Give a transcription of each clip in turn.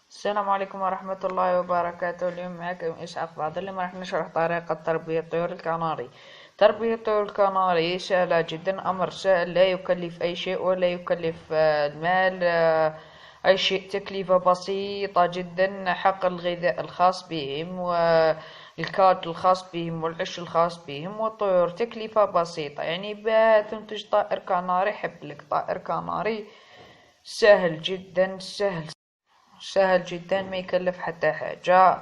السلام عليكم ورحمة الله وبركاته. اليوم معكم إسعاف فاضل. راح نشرح طريقة تربية طيور الكناري. تربية طيور الكناري سهلة جدا، أمر سهل لا يكلف أي شيء ولا يكلف المال أي شيء. تكلفة بسيطة جدا، حق الغذاء الخاص بهم والكاد الخاص بهم والعش الخاص بهم والطيور. تكلفة بسيطة، يعني بتنتج طائر كناري. حب لك طائر كناري سهل جدا، سهل جدا، ما يكلف حتى حاجة.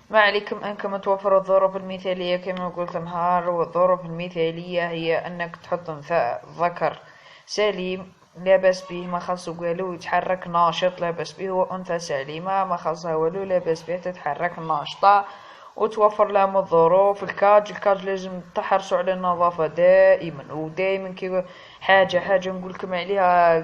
ما عليكم أنكم توفروا الظروف المثالية كما قلت نهار. والظروف المثالية هي أنك تحط ذكر سليم لا بأس به، ما خاصو قالوا يتحرك ناشط، لا بأس به. وأنثى سليمة ما خاصها والو، لا بأس بها تتحرك ناشطة. وتوفر لهم الظروف. الكاج لازم تحرصوا على النظافة دائما ودائما. كي حاجة نقولكم عليها،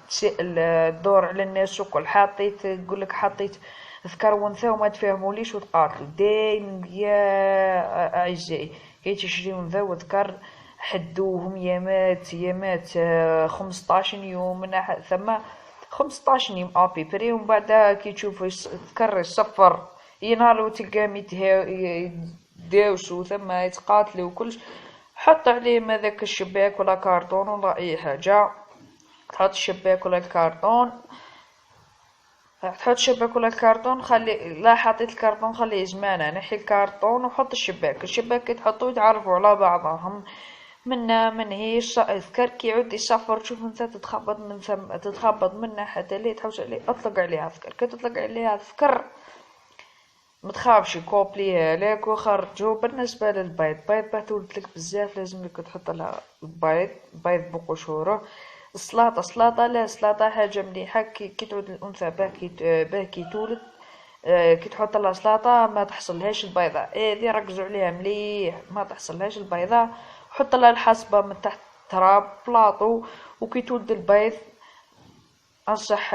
تسأل الدور على الناس وكل حطيت يقولك حطيت ذكر وانثى وما تفهموليش وتقاتلوا دايما. يا أعزائي، كي تشريون ذا وذكر حدوهم يامات 15 يوم من ثم 15 يوم ابي بري. ومن بعد كي تشوف ذكر يصفر ينهار وتلقاهم يداوسوا ثم يتقاتلوا وكلش. حط عليهم هذاك الشباك ولا كارطون ولا اي حاجه. تحط الشباك ولا الكارطون، تحط الشباك ولا الكارطون. خلي لا حطيت الكارطون خليه زمانه، نحي الكارطون وحط الشباك كي تحطوه يتعرفوا على بعضهم. من هي الذكر كي يعود يصفر تشوف انت تتخبط من ثم، تتخبط منه حتى ليه تحوس عليه. اطلق عليها ذكر، كي تطلق عليها ذكر متخافش كوبليها لك وخرجو. بالنسبة للبيض، باه تولدلك بزاف لازم لك تحط لها بيض بقشوره. السلاطة لا، السلاطة حاجة مليحة كي تعود الأنثى باه كي تولد. كي تحط لها سلاطة ما تحصلهاش البيضة. هذه ركزوا عليها مليح، ما تحصلهاش البيضة. حط لها الحصبة من تحت تراب بلاطو. وكي تولد البيض انصح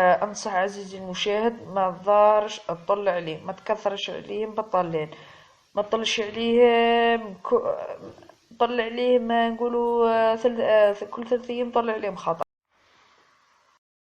عزيزي المشاهد ما تضارش تطلع عليه، ما تكثرش عليهم بالطلين، ما تطلش عليهم طلع عليه ما نقولوا كل 3 ايام طلع عليهم خطأ.